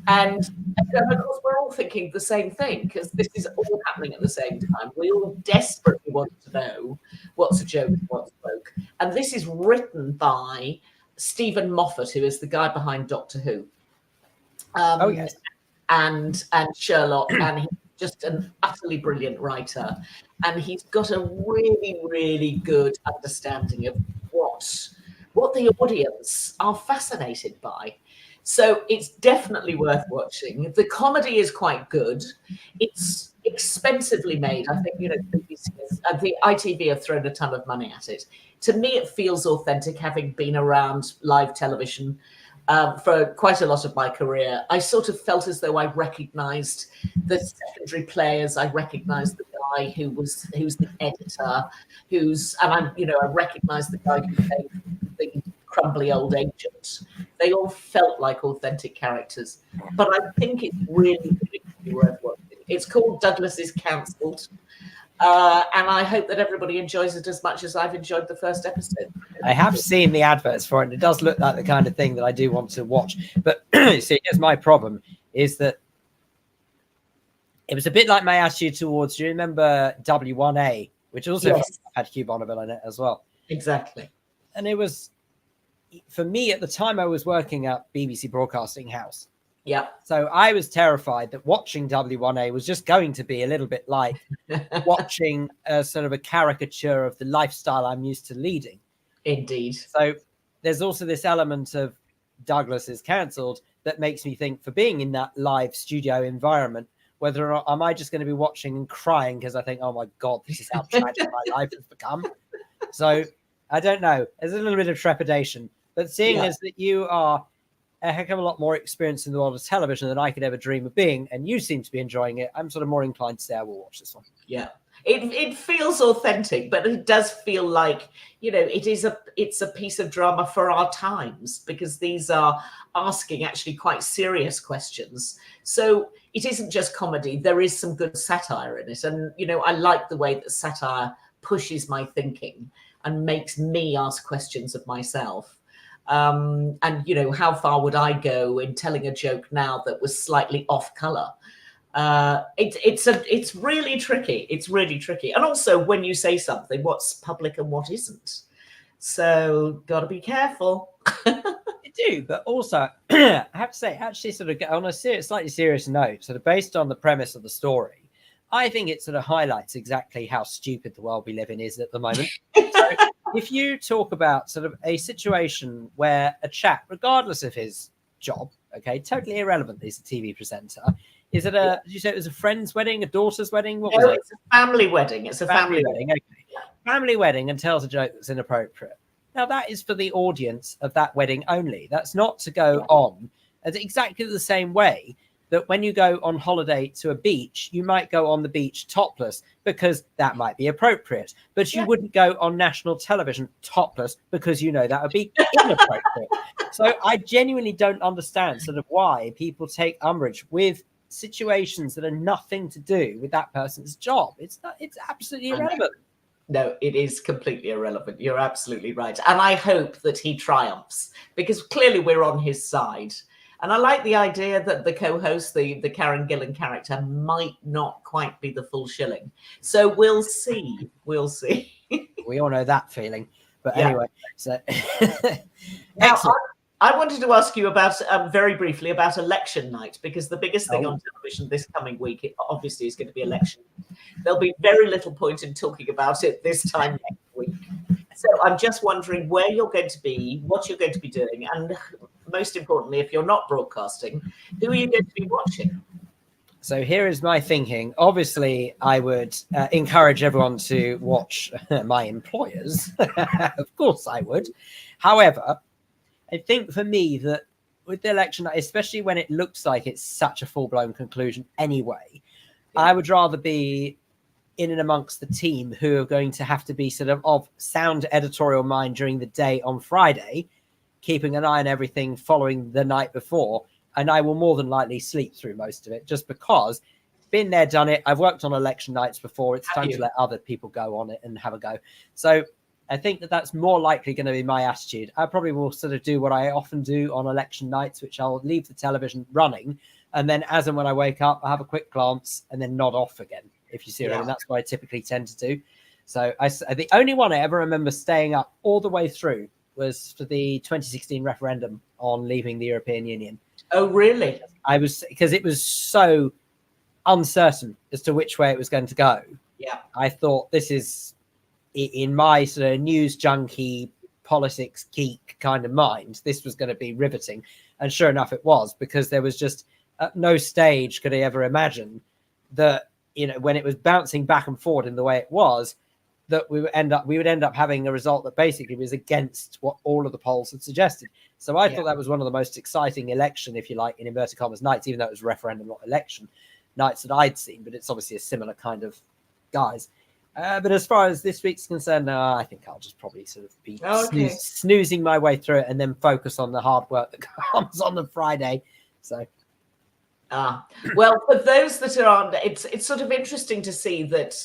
And of course, we're all thinking the same thing because this is all happening at the same time. We all desperately want to know what's a joke and what's woke. And this is written by Stephen Moffat, who is the guy behind Doctor Who. Yes. And Sherlock, and he's just an utterly brilliant writer. And he's got a really, really good understanding of what the audience are fascinated by. So it's definitely worth watching. The comedy is quite good. It's expensively made. I think, the ITV have thrown a ton of money at it. To me, it feels authentic, having been around live television for quite a lot of my career. I sort of felt as though I recognised the secondary players. I recognised the guy who's the editor, I recognised the guy who played the crumbly old agent. They all felt like authentic characters. But I think it's really, really worth watching. It's called Douglas is Cancelled. And I hope that everybody enjoys it as much as I've enjoyed the first episode. I have seen the adverts for it, and it does look like the kind of thing that I do want to watch. But see, here's my problem, is that it was a bit like my attitude towards, do you remember W1A, which also had Hugh Bonneville in it as well? Exactly. And it was, for me, at the time I was working at BBC Broadcasting House. Yeah. So I was terrified that watching W1A was just going to be a little bit like watching a sort of a caricature of the lifestyle I'm used to leading. Indeed. So there's also this element of Douglas is Cancelled that makes me think, for being in that live studio environment, whether or not am I just going to be watching and crying because I think, oh my God, this is how tragic my life has become. So I don't know. There's a little bit of trepidation. But seeing as that you are a heck of a lot more experienced in the world of television than I could ever dream of being, and you seem to be enjoying it, I'm sort of more inclined to say I will watch this one. Yeah. It feels authentic, but it does feel like, it's a piece of drama for our times, because these are asking actually quite serious questions. So it isn't just comedy. There is some good satire in it. And, I like the way that satire pushes my thinking and makes me ask questions of myself. And, how far would I go in telling a joke now that was slightly off color? It's really tricky. It's really tricky. And also, when you say something, what's public and what isn't. So got to be careful. You do, but also I have to say, actually, sort of on a slightly serious note, sort of based on the premise of the story, I think it sort of highlights exactly how stupid the world we live in is at the moment. So if you talk about sort of a situation where a chap, regardless of his job, totally irrelevant, he's a TV presenter. Is it did you say it was a friend's wedding, a daughter's wedding? What was it? It's a family wedding. It's a family wedding. Okay. Family wedding, and tells a joke that's inappropriate. Now, that is for the audience of that wedding only. That's not to go on as exactly the same way that when you go on holiday to a beach, you might go on the beach topless because that might be appropriate. But you wouldn't go on national television topless because that would be inappropriate. So I genuinely don't understand sort of why people take umbrage with situations that are nothing to do with that person's job. It's absolutely irrelevant. No, it is completely irrelevant. You're absolutely right. And I hope that he triumphs, because clearly we're on his side. And I like the idea that the co-host, the Karen Gillan character, might not quite be the full shilling. So we'll see. We'll see. We all know that feeling. But anyway, so now, I wanted to ask you about very briefly about election night, because the biggest thing on television this coming week, obviously, is going to be election. There'll be very little point in talking about it this time next week. So I'm just wondering where you're going to be, what you're going to be doing, and most importantly, if you're not broadcasting, who are you going to be watching? So here is my thinking. Obviously, I would encourage everyone to watch my employers. Of course I would. However, I think for me that with the election, especially when it looks like it's such a full-blown conclusion anyway, I would rather be in and amongst the team who are going to have to be sort of sound editorial mind during the day on Friday, keeping an eye on everything following the night before. And I will more than likely sleep through most of it just because been there, done it. I've worked on election nights before. It's time to let other people go on it and have a go. So I think that that's more likely going to be my attitude. I probably will sort of do what I often do on election nights, which I'll leave the television running. And then as and when I wake up, I have a quick glance and then nod off again, if you see what I mean. That's what I typically tend to do. So the only one I ever remember staying up all the way through was for the 2016 referendum on leaving the European Union. Oh, really? Because it was so uncertain as to which way it was going to go. Yeah. I thought this is, in my sort of news junkie, politics geek kind of mind, this was going to be riveting. And sure enough, it was, because there was just at no stage could I ever imagine that, when it was bouncing back and forward in the way it was, that we would end up having a result that basically was against what all of the polls had suggested. So I thought that was one of the most exciting election, if you like, in inverted commas, nights, even though it was referendum, not election nights that I'd seen, but it's obviously a similar kind of guise. But as far as this week's concerned, no, I think I'll just probably sort of be snoozing my way through it and then focus on the hard work that comes on the Friday. So. Well, for those that are on, it's sort of interesting to see that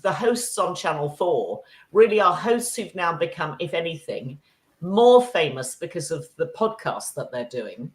the hosts on Channel 4 really are hosts who've now become, if anything, more famous because of the podcasts that they're doing.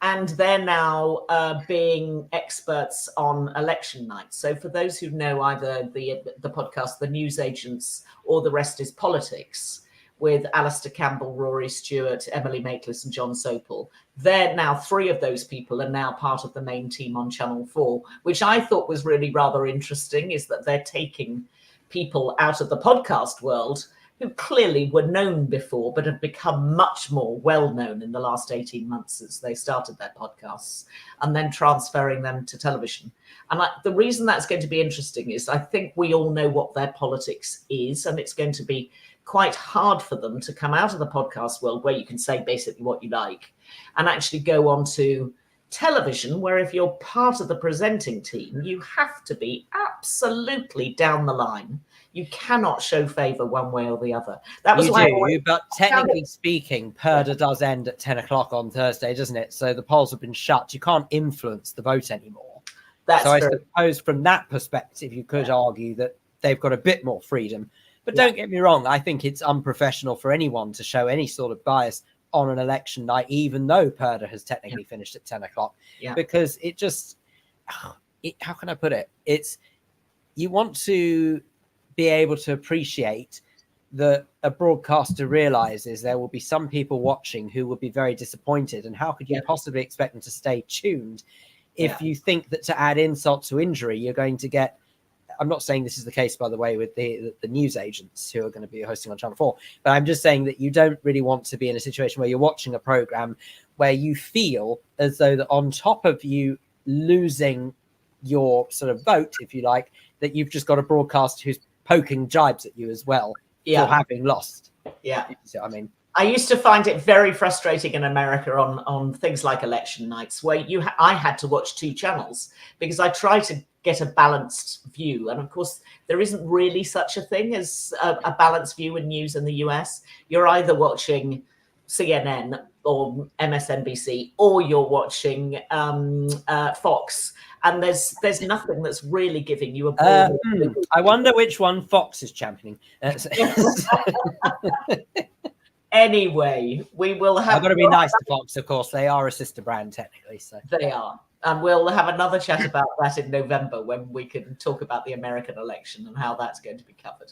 And they're now being experts on election night. So for those who know either the podcast, The News Agents, or The Rest is Politics, with Alistair Campbell, Rory Stewart, Emily Maitlis, and John Sopel. They're now, three of those people are now part of the main team on Channel 4, which I thought was really rather interesting, is that they're taking people out of the podcast world who clearly were known before, but have become much more well-known in the last 18 months as they started their podcasts, and then transferring them to television. And the reason that's going to be interesting is I think we all know what their politics is, and it's going to be quite hard for them to come out of the podcast world where you can say basically what you like and actually go on to television, where if you're part of the presenting team, you have to be absolutely down the line. You cannot show favour one way or the other. That was but technically speaking, Purdah does end at 10 o'clock on Thursday, doesn't it? So the polls have been shut. You can't influence the vote anymore. So I suppose from that perspective, you could argue that they've got a bit more freedom. But don't get me wrong, I think it's unprofessional for anyone to show any sort of bias on an election night, even though Purdah has technically finished at 10 o'clock. Because it just, how can I put it? You want to be able to appreciate that a broadcaster realizes there will be some people watching who will be very disappointed. And how could you possibly expect them to stay tuned if you think that to add insult to injury, you're going to get, I'm not saying this is the case, by the way, with the news agents who are going to be hosting on Channel 4, but I'm just saying that you don't really want to be in a situation where you're watching a program where you feel as though that on top of you losing your sort of vote, if you like, that you've just got a broadcaster who's poking jibes at you as well for having lost. So, I mean, I used to find it very frustrating in America on things like election nights where I had to watch two channels because I try to get a balanced view. And of course, there isn't really such a thing as a balanced view in news in the US. You're either watching CNN or MSNBC, or you're watching Fox. And there's nothing that's really giving you a broad. I wonder which one Fox is championing. Anyway, we will have. I've got to be nice to Fox, of course. They are a sister brand, technically. So they are. And we'll have another chat about that in November when we can talk about the American election and how that's going to be covered.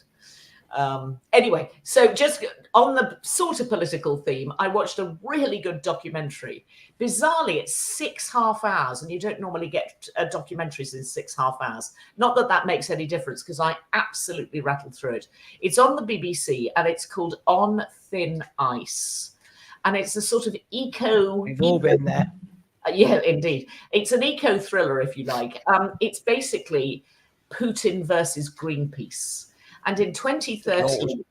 Anyway, so just on the sort of political theme, I watched a really good documentary. Bizarrely, it's 6 half-hours, and you don't normally get documentaries in 6 half-hours. Not that that makes any difference, because I absolutely rattled through it. It's on the BBC, and it's called On Thin Ice. And it's a sort of We've all been there. Yeah, indeed. It's an eco-thriller, if you like. It's basically Putin versus Greenpeace. And in 2013,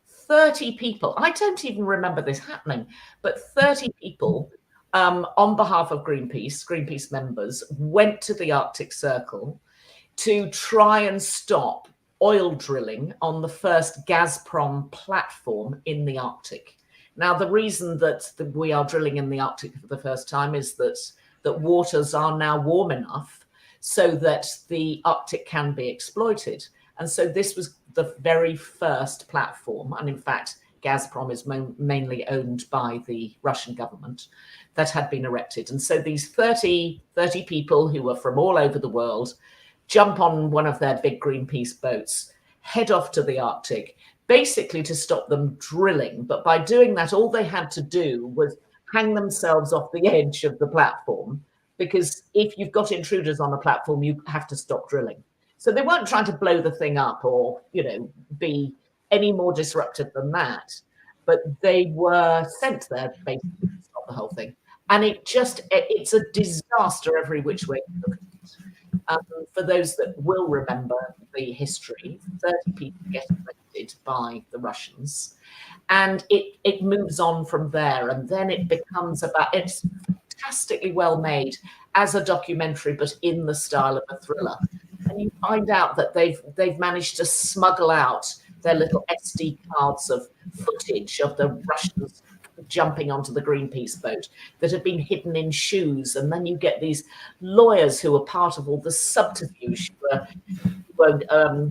30 people, I don't even remember this happening, but 30 people on behalf of Greenpeace members, went to the Arctic Circle to try and stop oil drilling on the first Gazprom platform in the Arctic. Now, the reason that we are drilling in the Arctic for the first time is that waters are now warm enough so that the Arctic can be exploited. And so this was the very first platform. And in fact, Gazprom is mainly owned by the Russian government that had been erected. And so these 30 people who were from all over the world jump on one of their big Greenpeace boats, head off to the Arctic, basically to stop them drilling. But by doing that, all they had to do was hang themselves off the edge of the platform, because if you've got intruders on a platform, you have to stop drilling. So they weren't trying to blow the thing up or, be any more disruptive than that. But they were sent there basically to stop the whole thing. And it's a disaster every which way you look at it. For those that will remember the history, 30 people get arrested by the Russians. And it moves on from there. And then it becomes it's fantastically well made as a documentary, but in the style of a thriller. And you find out that they've managed to smuggle out their little SD cards of footage of the Russians jumping onto the Greenpeace boat that had been hidden in shoes. And then you get these lawyers who are part of all the subterfuge were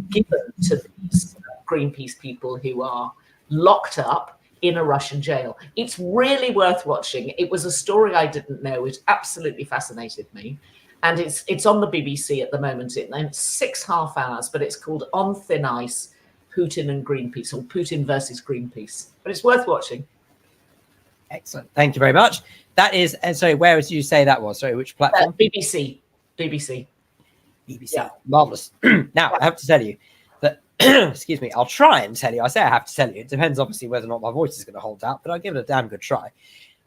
given to these Greenpeace people who are locked up in a Russian jail. It's really worth watching. It was a story I didn't know. It absolutely fascinated me. And it's on the BBC at the moment. It's 6 half-hours, but it's called On Thin Ice, Putin and Greenpeace, or Putin versus Greenpeace. But it's worth watching. Excellent. Thank you very much. That is, and sorry, where did you say that was? Sorry, which platform? BBC. Yeah. Marvelous. Now, I have to tell you that, excuse me, I'll try and tell you. I say I have to tell you. It depends, obviously, whether or not my voice is going to hold out, but I'll give it a damn good try.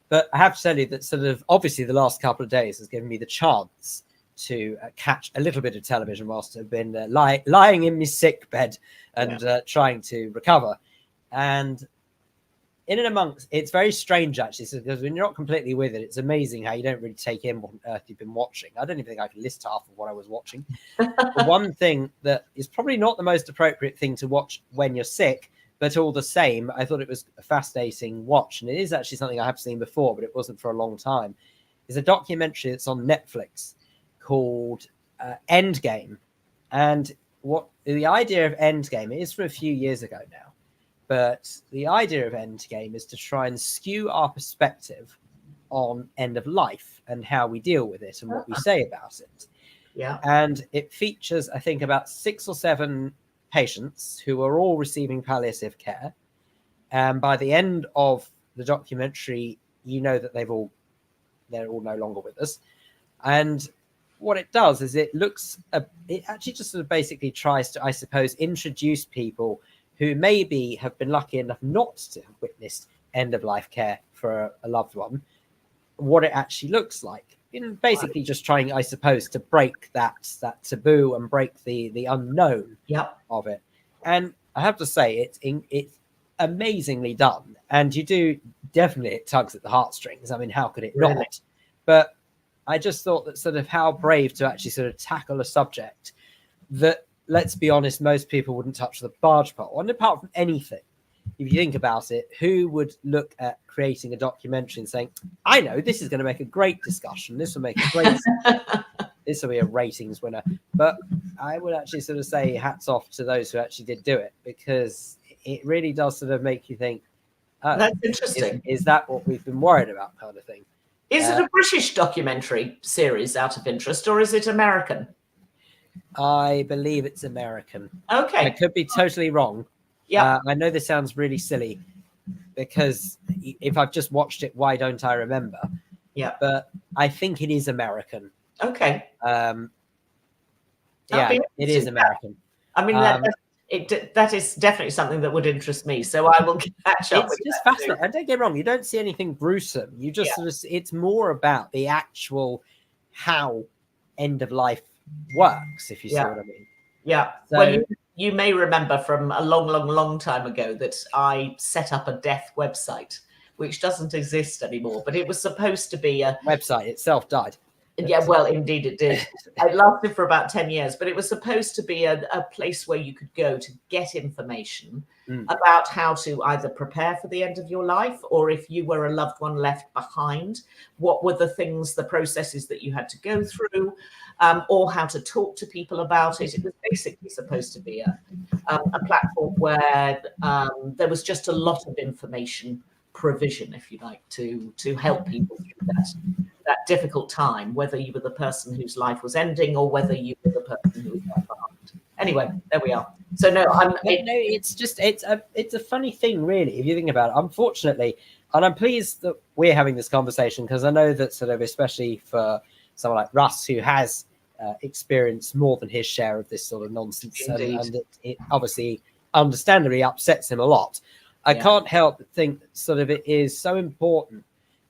But I have to tell you that sort of, obviously, the last couple of days has given me the chance to catch a little bit of television whilst I've been lying in my sick bed and trying to recover. And in and amongst, it's very strange, actually, because when you're not completely with it, it's amazing how you don't really take in what on earth you've been watching. I don't even think I can list half of what I was watching. The one thing that is probably not the most appropriate thing to watch when you're sick, but all the same, I thought it was a fascinating watch. And it is actually something I have seen before, but it wasn't for a long time. It's a documentary that's on Netflix called Endgame. And what the idea of Endgame, it is from a few years ago now. But the idea of Endgame is to try and skew our perspective on end of life and how we deal with it and what we say about it. Yeah. And it features, I think, about 6 or 7 patients who are all receiving palliative care. And by the end of the documentary, you know that they're all no longer with us. And what it does is it actually just sort of basically tries to, I suppose, introduce people who maybe have been lucky enough not to have witnessed end-of-life care for a loved one, what it actually looks like. Basically just trying, I suppose, to break that taboo and break the unknown of it. And I have to say, it's amazingly done. And you do, definitely, it tugs at the heartstrings. I mean, how could it not? But I just thought that sort of how brave to actually sort of tackle a subject that, let's be honest, most people wouldn't touch the barge pole. And apart from anything, if you think about it, who would look at creating a documentary and saying, I know this is going to make a great discussion. This will make a great, this will be a ratings winner. But I would actually sort of say hats off to those who actually did do it, because it really does sort of make you think, that's interesting. Is that what we've been worried about, kind of thing? Is it a British documentary series, out of interest, or is it American? I believe it's American. Okay. I could be totally wrong. Yeah. I know this sounds really silly because if I've just watched it, why don't I remember? Yeah. But I think it is American. Okay. Yeah, it is American. I mean, that is definitely something that would interest me. So I will catch up with It's just that fascinating. And don't get me wrong, you don't see anything gruesome. You just sort of, it's more about the actual how end of life works, if you see what I mean. Yeah. So, well, you may remember from a long time ago that I set up a death website, which doesn't exist anymore, but it was supposed to be a website itself died. Yeah, well, indeed it did. It lasted for about 10 years, but it was supposed to be a place where you could go to get information about how to either prepare for the end of your life, or if you were a loved one left behind, what were the things, the processes that you had to go through, or how to talk to people about it. It was basically supposed to be a platform where there was just a lot of information provision, if you like, to help people through that difficult time, whether you were the person whose life was ending or whether you were the person who was left behind. Anyway, there we are. So it's a funny thing, really, if you think about it. Unfortunately, and I'm pleased that we're having this conversation, because I know that sort of, especially for someone like Russ, who has experienced more than his share of this sort of nonsense, and it obviously understandably upsets him a lot. I can't help but think that sort of it is so important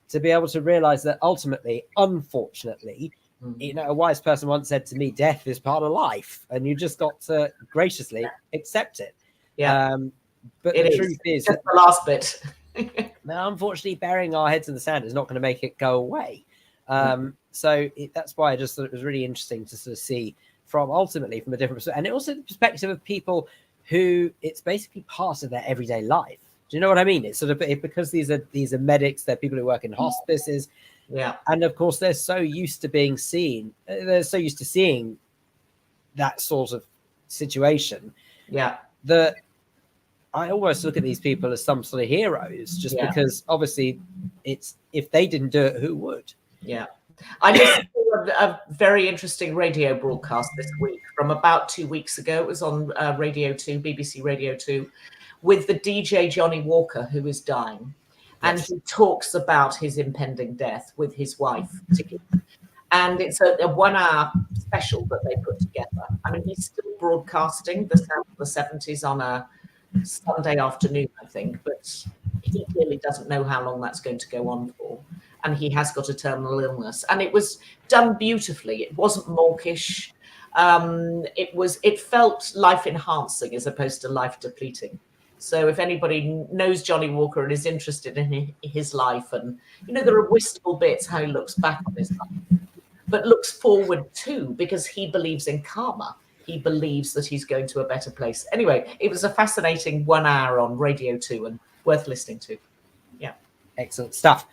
to be able to realize that ultimately, unfortunately, you know, a wise person once said to me, death is part of life, and you just got to graciously accept it. But the truth is just the last bit. Now, unfortunately, burying our heads in the sand is not going to make it go away. So that's why I just thought it was really interesting to sort of see from a different perspective, and also the perspective of people who it's basically part of their everyday life. Do you know what I mean? It's sort of because these are medics, they're people who work in hospices, and of course they're so used to being seen. They're so used to seeing that sort of situation. That I almost look at these people as some sort of heroes, just because obviously it's if they didn't do it, who would? I listened to a very interesting radio broadcast this week from about 2 weeks ago. It was on Radio 2, BBC Radio 2, with the DJ Johnny Walker, who is dying. And he talks about his impending death with his wife, particularly. And it's a 1 hour special that they put together. I mean, he's still broadcasting the sound of the 70s on a Sunday afternoon, I think, but he clearly doesn't know how long that's going to go on for. And he has got a terminal illness. And it was done beautifully. It wasn't mawkish. It felt life enhancing as opposed to life depleting. So if anybody knows Johnny Walker and is interested in his life, and you know, there are wistful bits how he looks back on his life, but looks forward too, because he believes in karma. He believes that he's going to a better place. Anyway, it was a fascinating 1 hour on Radio 2 and worth listening to. Excellent stuff.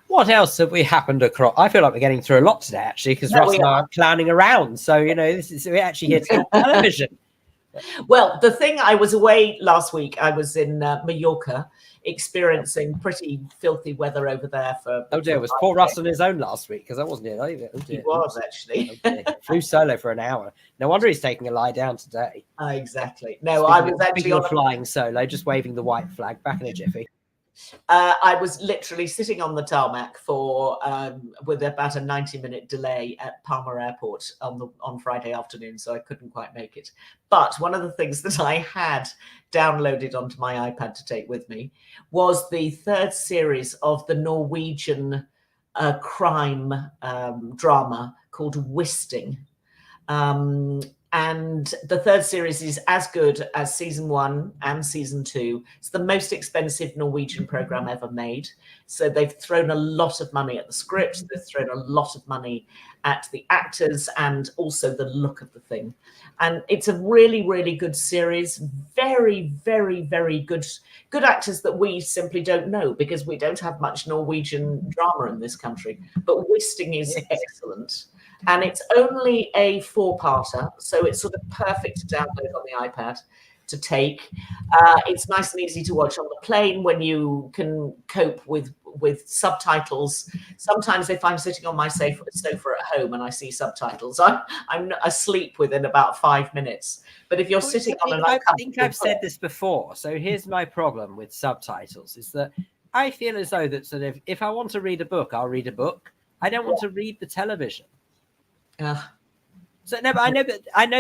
What else have we happened across? I feel like we're getting through a lot today, actually, because Russ and I are clowning around. So, you know, we're actually here to talk television. Well, the thing, I was away last week. I was in Mallorca, experiencing pretty filthy weather over there for. Oh dear, was poor Russ on his own last week, because I wasn't here either. Oh dear. He was actually. Flew solo for an hour. No wonder he's taking a lie down today. Exactly. No, I was actually on flying solo, just waving the white flag back in a jiffy. I was literally sitting on the tarmac for with about a 90-minute delay at Palma Airport on Friday afternoon, so I couldn't quite make it. But one of the things that I had downloaded onto my iPad to take with me was the third series of the Norwegian crime drama called Wisting. And the third series is as good as season 1 and season 2. It's the most expensive Norwegian program ever made. So they've thrown a lot of money at the script. They've thrown a lot of money at the actors and also the look of the thing. And it's a really, really good series. Very, very, very good actors that we simply don't know because we don't have much Norwegian drama in this country. But Wisting is excellent. And it's only a 4-parter, so it's sort of perfect to download on the iPad. to take. It's nice and easy to watch on the plane when you can cope with subtitles. Sometimes if I'm sitting on my sofa at home and I see subtitles, I'm asleep within about 5 minutes. But if you're sitting on an I think I've said this before. So here's my problem with subtitles is that I feel as though that sort of if I want to read a book, I'll read a book. I don't want to read the television. So no, but I know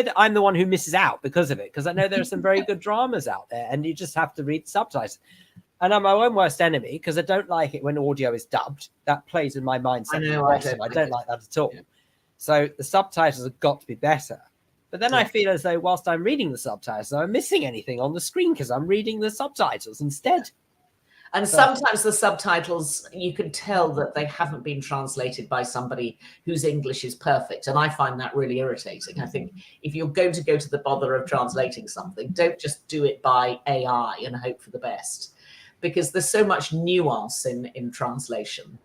that I'm the one who misses out because of it, because I know there are some very good dramas out there, and you just have to read the subtitles. And I'm my own worst enemy because I don't like it when audio is dubbed. That plays in my mindset. I don't like that at all. Yeah. So the subtitles have got to be better. But then I feel as though whilst I'm reading the subtitles, I'm missing anything on the screen because I'm reading the subtitles instead. And sometimes the subtitles, you can tell that they haven't been translated by somebody whose English is perfect. And I find that really irritating. I think if you're going to go to the bother of translating something, don't just do it by AI and hope for the best, because there's so much nuance in translation.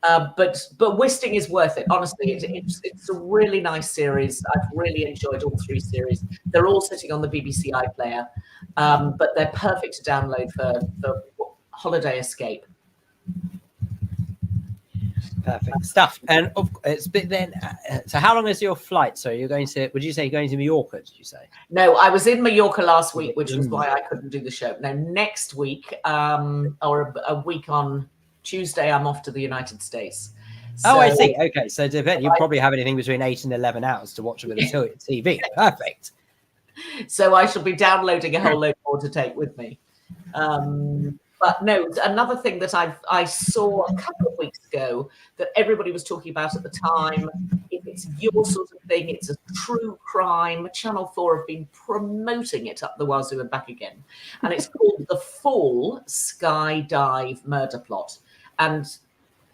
But Wisting is worth it. Honestly, it's a really nice series. I've really enjoyed all 3 series. They're all sitting on the BBC iPlayer, but they're perfect to download for holiday escape. Perfect stuff. And it's been then. So how long is your flight? So you're going to? Would you say you're going to Mallorca? Did you say? No, I was in Mallorca last week, which was why I couldn't do the show. Now next week, or a week on Tuesday, I'm off to the United States. So, I see. Okay, so you probably have anything between 8 and 11 hours to watch a bit of TV. Perfect. So I shall be downloading a whole load more to take with me. But no, another thing that I saw a couple of weeks ago that everybody was talking about at the time, if it's your sort of thing, it's a true crime. Channel 4 have been promoting it up the wazoo and back again. And it's called The Fall Skydive Murder Plot. And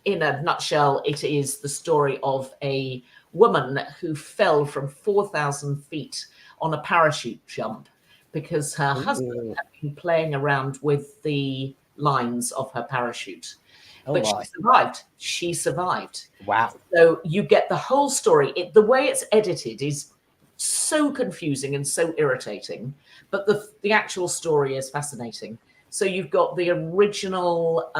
in a nutshell, it is the story of a woman who fell from 4,000 feet on a parachute jump because her husband had been playing around with the lines of her parachute. But she survived. She survived. Wow. So you get the whole story. The way it's edited is so confusing and so irritating, but the actual story is fascinating. So you've got the original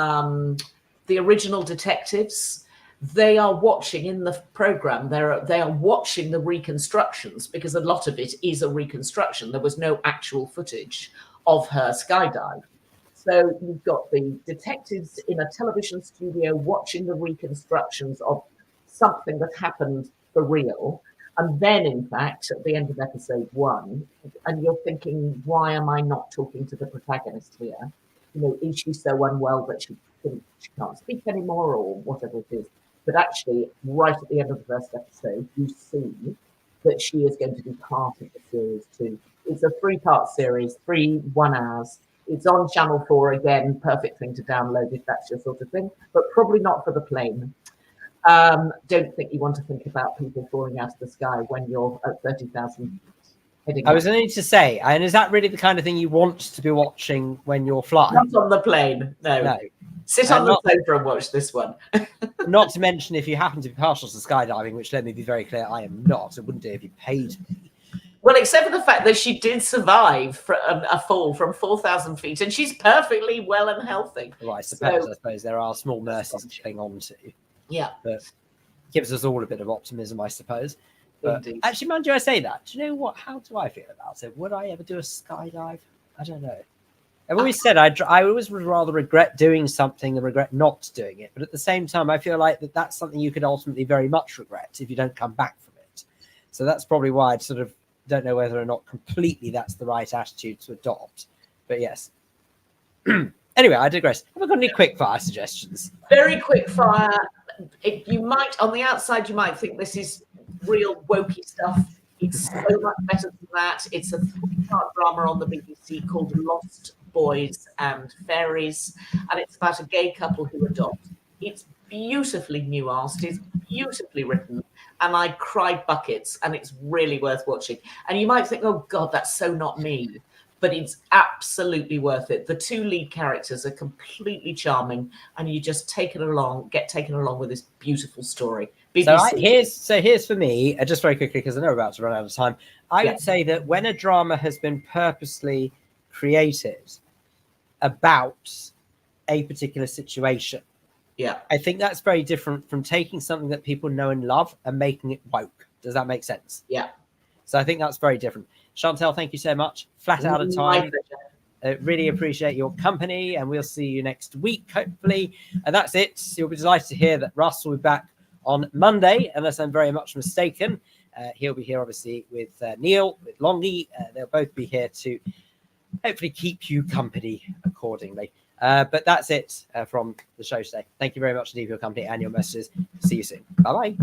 detectives. They are watching in the program. They are watching the reconstructions because a lot of it is a reconstruction. There was no actual footage of her skydive. So you've got the detectives in a television studio watching the reconstructions of something that happened for real. And then, in fact, at the end of episode 1, and you're thinking, why am I not talking to the protagonist here? You know, is she so unwell that she can't speak anymore or whatever it is? But actually, right at the end of the first episode, you see that she is going to be part of the series too. It's a 3-part series, 3 1 hours. It's on Channel 4 again, perfect thing to download if that's your sort of thing, but probably not for the plane. Don't think you want to think about people falling out of the sky when you're at 30,000 feet. I was going to say, and is that really the kind of thing you want to be watching when you're flying? Not on the plane, no. Sit on the sofa and watch this one. Not to mention, if you happen to be partial to skydiving, which let me be very clear, I am not. It wouldn't do if you paid me. Well, except for the fact that she did survive a fall from 4,000 feet, and she's perfectly well and healthy. Well, I suppose there are small mercies to cling on to. Yeah. But gives us all a bit of optimism, I suppose. But Indeed. actually, mind you, I say that. Do you know what? How do I feel about it? Would I ever do a skydive? I don't know. I've always said I always would rather regret doing something than regret not doing it. But at the same time, I feel like that's something you could ultimately very much regret if you don't come back from it. So that's probably why I sort of don't know whether or not completely that's the right attitude to adopt. But yes. Anyway, I digress. Have I got any quick fire suggestions? Very quick fire. You might, on the outside, you might think this is real wokey stuff. It's so much better than that. It's a 3-part drama on the BBC called Lost Boys and Fairies, and it's about a gay couple who adopt. It's beautifully nuanced, it's beautifully written, and I cried buckets, and it's really worth watching. And you might think, oh God, that's so not me. but it's absolutely worth it. The two lead characters are completely charming, and you just get taken along with this beautiful story. BBC. So here's for me, just very quickly, because I know we're about to run out of time. I would say that when a drama has been purposely created about a particular situation, I think that's very different from taking something that people know and love and making it woke. Does that make sense? Yeah. So I think that's very different. Chantal, thank you so much. Flat out of time. Really appreciate your company, and we'll see you next week, hopefully. And that's it. You'll be delighted to hear that Russ will be back on Monday, unless I'm very much mistaken. He'll be here, obviously, with Neil, with Longy. They'll both be here to hopefully keep you company accordingly. But that's it from the show today. Thank you very much indeed for your company and your messages. See you soon. Bye-bye.